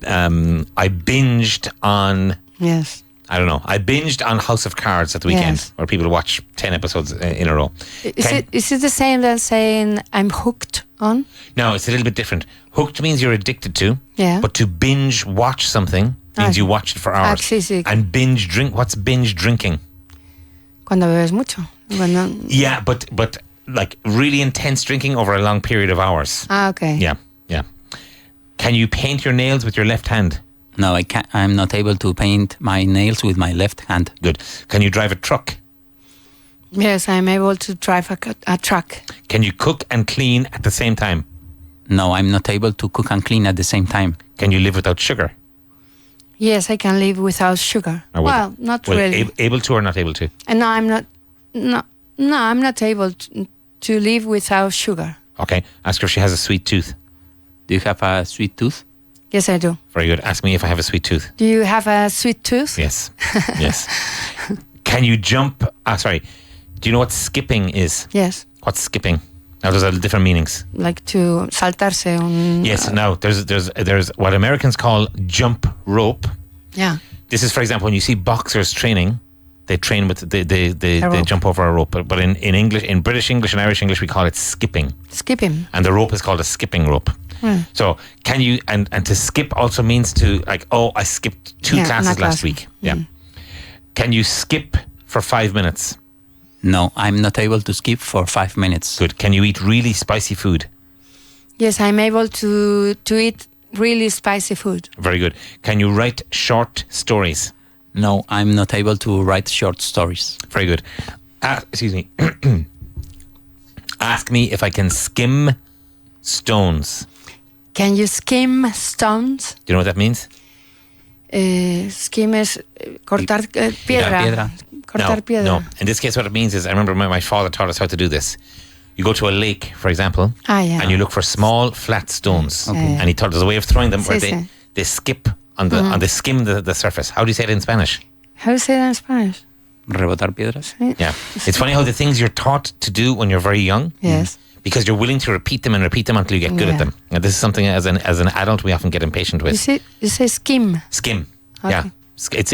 I binged on... Yes. I don't know. I binged on House of Cards at the weekend, Yes. where people watch 10 episodes in a row. Is it the same as saying I'm hooked on? No, it's a little bit different. Hooked means you're addicted to, Yeah. but to binge watch something means you watch it for hours. sí, sí. And binge drink, what's binge drinking? Cuando bebes mucho. Cuando... Yeah, but like really intense drinking over a long period of hours. Ah, okay. Yeah. Can you paint your nails with your left hand? No, I can't. I'm not able to paint my nails with my left hand. Good. Can you drive a truck? Yes, I'm able to drive a truck. Can you cook and clean at the same time? No, I'm not able to cook and clean at the same time. Can you live without sugar? Yes, I can live without sugar. Well, not really. Able to or not able to? And no, I'm not. No, I'm not able to live without sugar. Okay. Ask her if she has a sweet tooth. Do you have a sweet tooth? Yes, I do. Very good. Ask me if I have a sweet tooth. Do you have a sweet tooth? Yes. Yes. Can you jump? Sorry. Do you know what skipping is? Yes. What's skipping? Now, there's different meanings. Like to saltarse un... Yes. Now, there's what Americans call jump rope. Yeah. This is, for example, when you see boxers training, they train with they jump over a rope. But in English, in British English and Irish English, we call it skipping. Skipping. And the rope is called a skipping rope. So can you and to skip also means to like, oh, I skipped 2 classes last week. Yeah. Can you skip for 5 minutes? No, I'm not able to skip for 5 minutes. Good. Can you eat really spicy food? Yes, I'm able to eat really spicy food. Very good. Can you write short stories? No, I'm not able to write short stories. Very good. Excuse me. Ask me if I can skim stones. Can you skim stones? Do you know what that means? Skim es cortar piedra. Cortar piedra. No. In this case, what it means is, I remember my father taught us how to do this. You go to a lake, for example, and you look for small, flat stones. Okay. And he taught us a way of throwing them where they skip on they skim the surface. How do you say it in Spanish? How do you say that in Spanish? Rebotar piedras. Yeah. It's funny how the things you're taught to do when you're very young, yes, because you're willing to repeat them until you get good at them. And this is something as an adult we often get impatient with. You say skim. Skim. Okay. Yeah. It's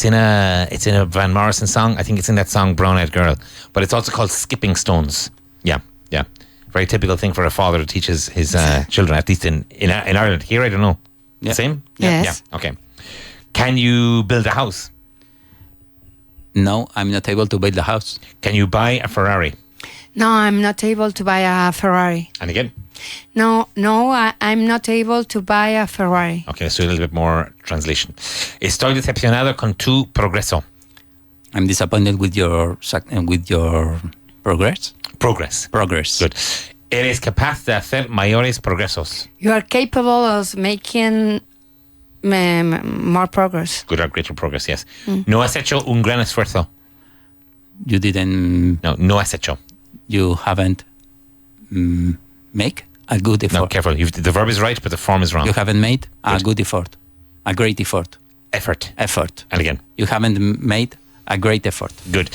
in a Van Morrison song. I think it's in that song Brown Eyed Girl. But it's also called skipping stones. Yeah. Very typical thing for a father to teach his children, at least in Ireland. Here, I don't know. Yeah. Same? Yes. Yeah. Okay. Can you build a house? No, I'm not able to build a house. Can you buy a Ferrari? No, I'm not able to buy a Ferrari. And again? No, I'm not able to buy a Ferrari. Okay, let's do a little bit more translation. Estoy decepcionado con tu progreso. I'm disappointed with your progress. Progress. Good. Eres capaz de hacer mayores progresos. You are capable of making more progress. Good or greater progress, yes. No has hecho un gran esfuerzo. You didn't... No has hecho. You haven't make a good effort. No, careful. The verb is right, but the form is wrong. You haven't made a good effort. A great effort. Effort. Effort. And again. You haven't made a great effort. Good.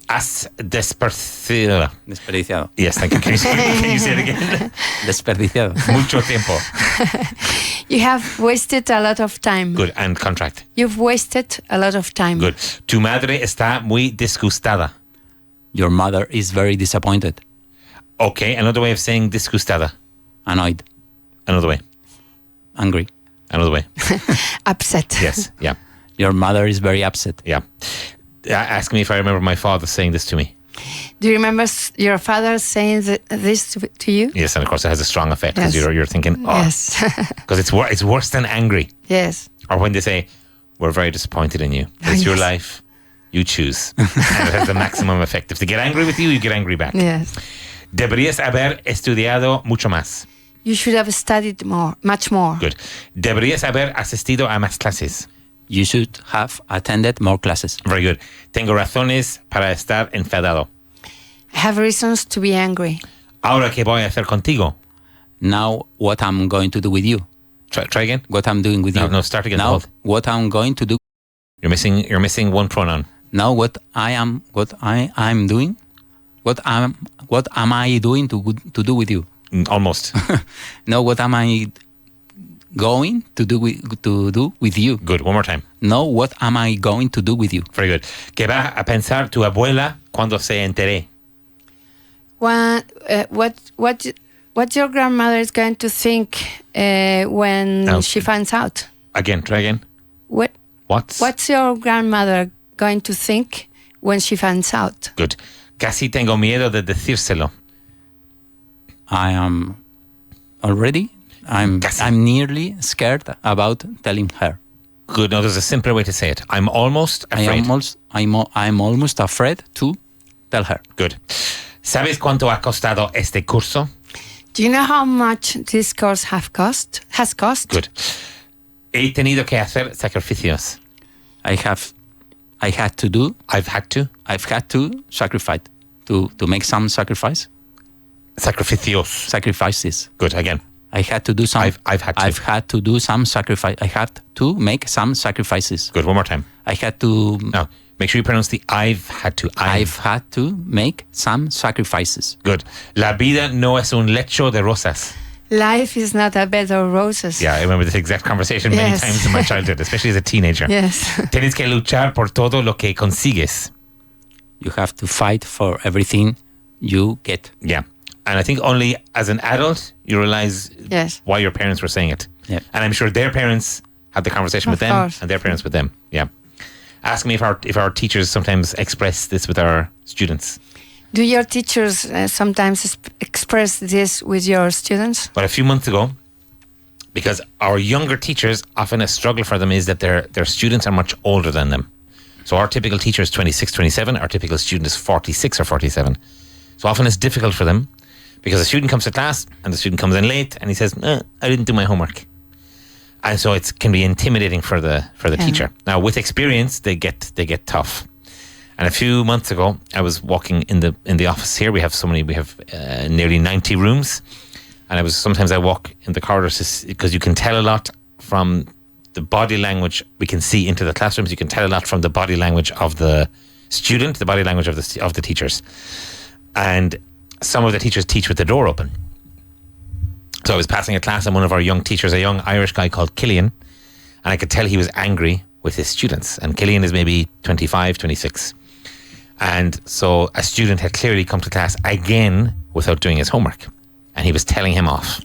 Has desperdiciado. Desperdiciado. Yes, thank you. Can you say it again? Desperdiciado. Mucho tiempo. You have wasted a lot of time. Good. And contract. You've wasted a lot of time. Good. Tu madre está muy disgustada. Your mother is very disappointed. Okay, another way of saying disgustada. Annoyed. Another way. Angry. Another way. Upset. Yes, yeah. Your mother is very upset. Yeah. Ask me if I remember my father saying this to me. Do you remember your father saying this to you? Yes, and of course it has a strong effect because Yes. you're thinking, oh. Yes. Because it's worse than angry. Yes. Or when they say, we're very disappointed in you. It's your life. You choose. And it has the maximum effect. If they get angry with you, you get angry back. Yes. Deberías haber estudiado mucho más. You should have studied much more. Good. Deberías haber asistido a más clases. You should have attended more classes. Very good. Tengo razones para estar enfadado. I have reasons to be angry. Ahora, ¿qué voy a hacer contigo? Now, what I'm going to do with you. Try again. What I'm doing with you. No, start again. Now, Hold. what I'm going to do. You're missing one pronoun. Now, what I am doing. What am I doing to do with you? Almost. No, what am I going to do with you? Good. One more time. No, what am I going to do with you? Very good. ¿Qué va a pensar tu abuela cuando se entere? What your grandmother is going to think when she finds out? Again. Try again. What's your grandmother going to think when she finds out? Good. Casi tengo miedo de decírselo. I'm nearly scared about telling her. Good. No, there's a simpler way to say it. I'm almost afraid. I'm almost afraid to tell her. Good. ¿Sabes cuánto ha costado este curso? Do you know how much this course has cost? Good. He tenido que hacer sacrificios. I've had to sacrifice. To make some sacrifice. Sacrifices. Good. Again. I had to do some. I've had to do some sacrifice. I had to make some sacrifices. Good. One more time. I had to. No. Make sure you pronounce the I've had to. I've had to make some sacrifices. Good. La vida no es un lecho de rosas. Life is not a bed of roses. Yeah, I remember this exact conversation many times in my childhood, especially as a teenager. Yes. Tienes que luchar por todo lo que consigues. You have to fight for everything you get. Yeah. And I think only as an adult you realize why your parents were saying it. Yeah. And I'm sure their parents had the conversation with them and their parents with them. Yeah. Ask me if our teachers sometimes express this with our students. Do your teachers sometimes express this with your students? But a few months ago, because our younger teachers, often a struggle for them is that their students are much older than them. So our typical teacher is 26, 27. Our typical student is 46 or 47. So often it's difficult for them because a student comes to class and the student comes in late and he says, I didn't do my homework. And so it can be intimidating for the teacher. Now, with experience, they get tough. And a few months ago, I was walking in the office here. We have nearly 90 rooms, and sometimes I walk in the corridors because you can tell a lot from the body language. We can see into the classrooms. You can tell a lot from the body language of the student, the body language of the teachers. And some of the teachers teach with the door open. So I was passing a class, and one of our young teachers, a young Irish guy called Killian, and I could tell he was angry with his students. And Killian is maybe 25, 26. And so a student had clearly come to class again without doing his homework. And he was telling him off.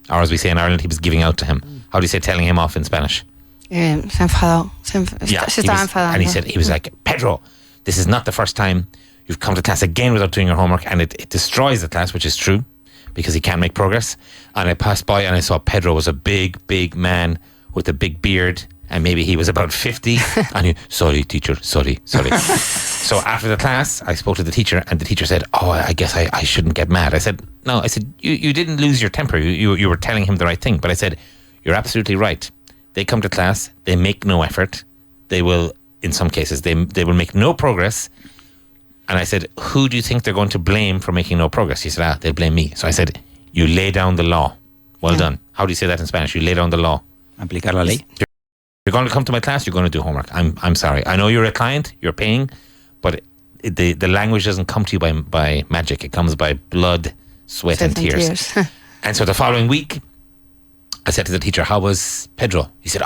Or as we say in Ireland, he was giving out to him. How do you say telling him off in Spanish? Se enfadó. Estaba enfadando. And he was like, Pedro, this is not the first time you've come to class again without doing your homework. And it destroys the class, which is true, because he can't make progress. And I passed by and I saw Pedro was a big, big man with a big beard. And maybe he was about 50. And he, sorry, teacher, sorry. So after the class, I spoke to the teacher, and the teacher said, I guess I shouldn't get mad. I said, no, you didn't lose your temper. You were telling him the right thing. But I said, you're absolutely right. They come to class, they make no effort. They will, in some cases, they will make no progress. And I said, who do you think they're going to blame for making no progress? He said, they'll blame me. So I said, You lay down the law. Well done. How do you say that in Spanish? You lay down the law. Aplicar la ley. You're going to come to my class, you're going to do homework. I'm sorry. I know you're a client, you're paying, but the language doesn't come to you by magic. It comes by blood, sweat and tears. And so the following week, I said to the teacher, how was Pedro? He said,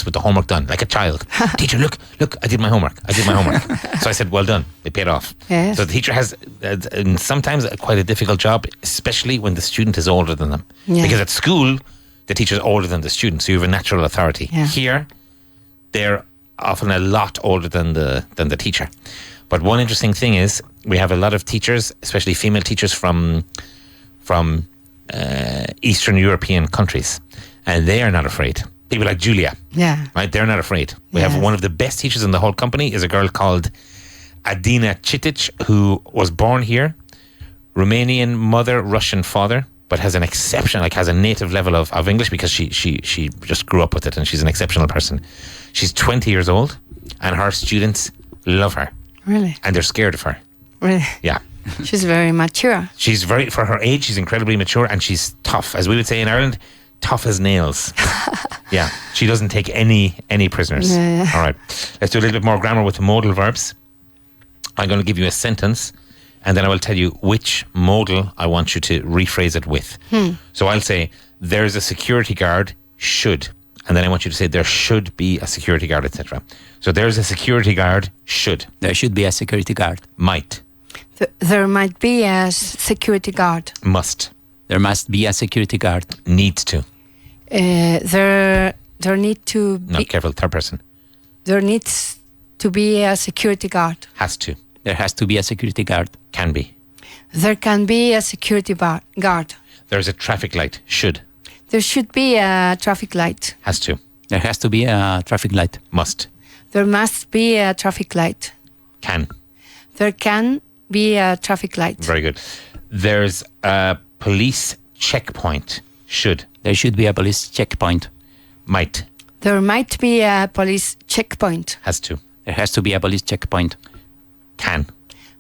with the homework done, like a child. Teacher, look, I did my homework. So I said, well done. It paid off. Yes. So the teacher has sometimes quite a difficult job, especially when the student is older than them. Yeah. Because at school, the teacher's older than the student, so you have a natural authority. Yeah. Here, they're often a lot older than the teacher. But one interesting thing is, we have a lot of teachers, especially female teachers from Eastern European countries, and they are not afraid. People like Julia, right? They're not afraid. We have one of the best teachers in the whole company is a girl called Adina Chittock, who was born here, Romanian mother, Russian father, but has an exception, has a native level of English because she just grew up with it, and she's an exceptional person. She's 20 years old, and her students love her. Really? And they're scared of her. Really? Yeah. She's very mature. She's for her age, she's incredibly mature, and she's tough, as we would say in Ireland, tough as nails. Yeah, she doesn't take any prisoners. Yeah. All right, let's do a little bit more grammar with the modal verbs. I'm going to give you a sentence, and then I will tell you which modal I want you to rephrase it with. So I'll say, there's a security guard, should. And then I want you to say, there should be a security guard, etc. So there's a security guard, should. There should be a security guard. Might. There might be a security guard. Must. There must be a security guard. Needs to. There need to be... No, careful, third person. There needs to be a security guard. Has to. There has to be a security guard. Can be. There can be a security guard. There's a traffic light, should. There should be a traffic light. Has to. There has to be a traffic light. Must. There must be a traffic light. Can. There can be a traffic light. Very good. There's a police checkpoint, should. There should be a police checkpoint. Might. There might be a police checkpoint. Has to. There has to be a police checkpoint. Can.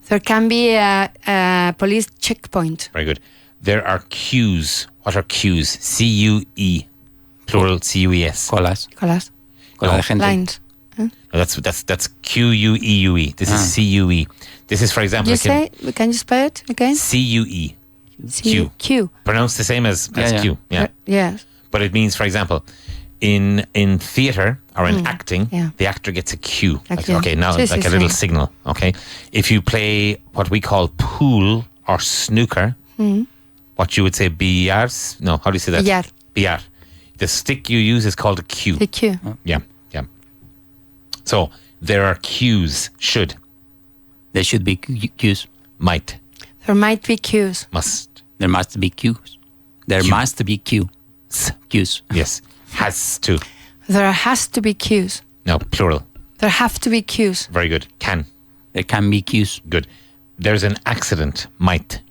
There can be a police checkpoint. Very good. There are queues. What are queues? C-U-E. Plural C-U-E-S. Colas. Colas. Cola de gente. Lines. No, that's Q-U-E-U-E. This is C-U-E. This is, for example... Can you spell it again? C-U-E. Q. Pronounced the same as Q. Yeah. Yeah. But it means, for example, in theatre or in acting, the actor gets a cue. Okay, now a little signal. Okay, if you play what we call pool or snooker, what you would say billars. No, how do you say that? Billar. The stick you use is called a cue. The cue. Yeah. So there are cues. Should. There should be cues. Might. There might be cues. Must. There must be cues. There must be cues. Yes. Has to. There has to be cues. No, plural. There have to be cues. Very good. Can. There can be cues. Good. There's an accident. Might.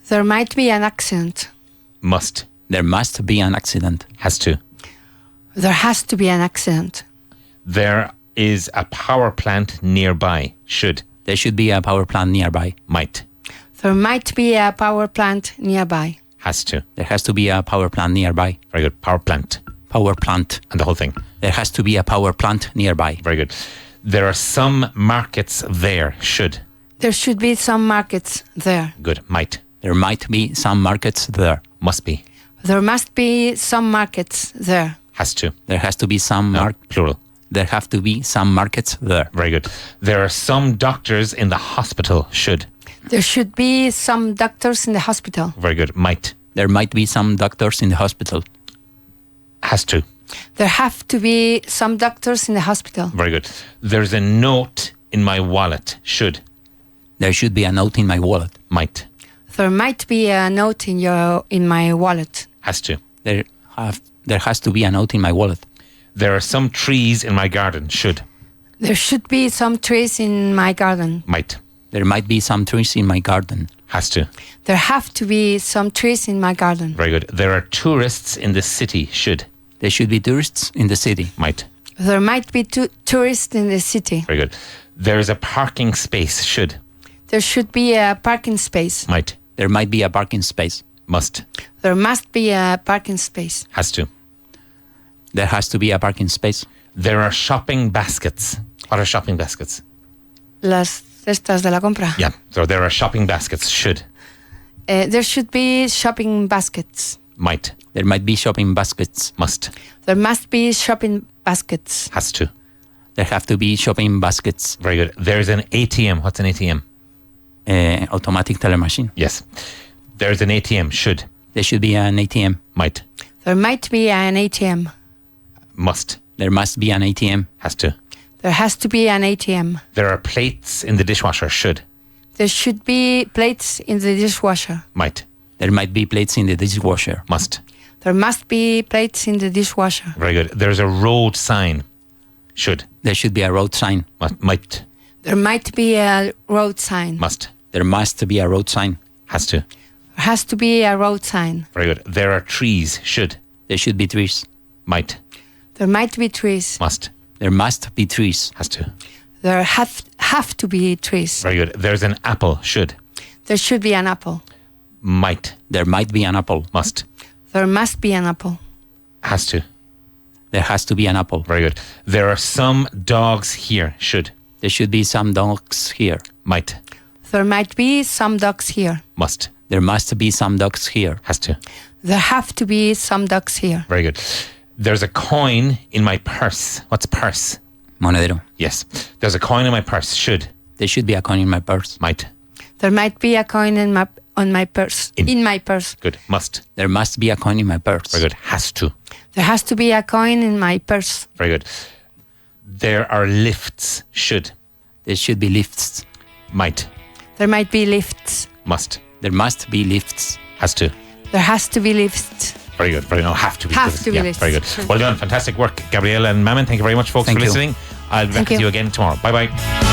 There might be an accident. Must. There must be an accident. Has to. There has to be an accident. There is a power plant nearby. Should. There should be a power plant nearby. Might. There might be a power plant nearby. Has to. There has to be a power plant nearby. Very good. Power plant. Power plant. And the whole thing. There has to be a power plant nearby. Very good. There are some markets there. Should. There should be some markets there. Good. Might. There might be some markets there. Must be. There must be some markets there. Has to. There has to be some plural. There have to be some markets there. Very good. There are some doctors in the hospital. Should. There should be some doctors in the hospital. Very good. Might. There might be some doctors in the hospital. Has to. There have to be some doctors in the hospital. Very good. There's a note in my wallet. Should. There should be a note in my wallet. Might. There might be a note in my wallet. Has to. There has to be a note in my wallet. There are some trees in my garden. Should. There should be some trees in my garden. Might. There might be some trees in my garden. Has to. There have to be some trees in my garden. Very good. There are tourists in the city. Should. There should be tourists in the city. Might. There might be tourists in the city. Very good. There is a parking space. Should. There should be a parking space. Might. There might be a parking space. Must. There must be a parking space. Has to. There has to be a parking space. There are shopping baskets. What are shopping baskets? Las cestas de la compra. Yeah. So there are shopping baskets. Should. There should be shopping baskets. Might. There might be shopping baskets. Must. There must be shopping baskets. Has to. There have to be shopping baskets. Very good. There's an ATM. What's an ATM? Automatic teller machine. Yes. There's an ATM. Should. There should be an ATM. Might. There might be an ATM. Must. There must be an ATM. Has to. There has to be an ATM. There are plates in the dishwasher. Should. There should be plates in the dishwasher. Might. There might be plates in the dishwasher. Must. There must be plates in the dishwasher. Very good. There's a road sign. Should. There should be a road sign. Might. There might be a road sign. Must. There must be a road sign. Has to. There has to be a road sign. Very good. There are trees. Should. There should be trees. Might. There might be trees. Must. There must be trees. Has to. There have to be trees. Very good. There's an apple. Should. There should be an apple. Might. There might be an apple. Must. There must be an apple. Has to. There has to be an apple. Very good. There are some dogs here. Should. There should be some dogs here. Might. There might be some dogs here. Must. There must be some dogs here. Has to. There have to be some dogs here. Very good. There's a coin in my purse. What's purse? Monedero. Yes. There's a coin in my purse. Should. There should be a coin in my purse. Might. There might be a coin on my purse. In my purse. Good. Must. There must be a coin in my purse. Very good. Has to. There has to be a coin in my purse. Very good. There are lifts. Should. There should be lifts. Might. There might be lifts. Must. There must be lifts. Has to. There has to be lifts. Very good. Very no, have to be. Have to be lifts. Very good. Well done. Fantastic work, Gabrielle and Mammon. Thank you very much, folks, Thank for you. listening. I'll be back with you again tomorrow. Bye bye.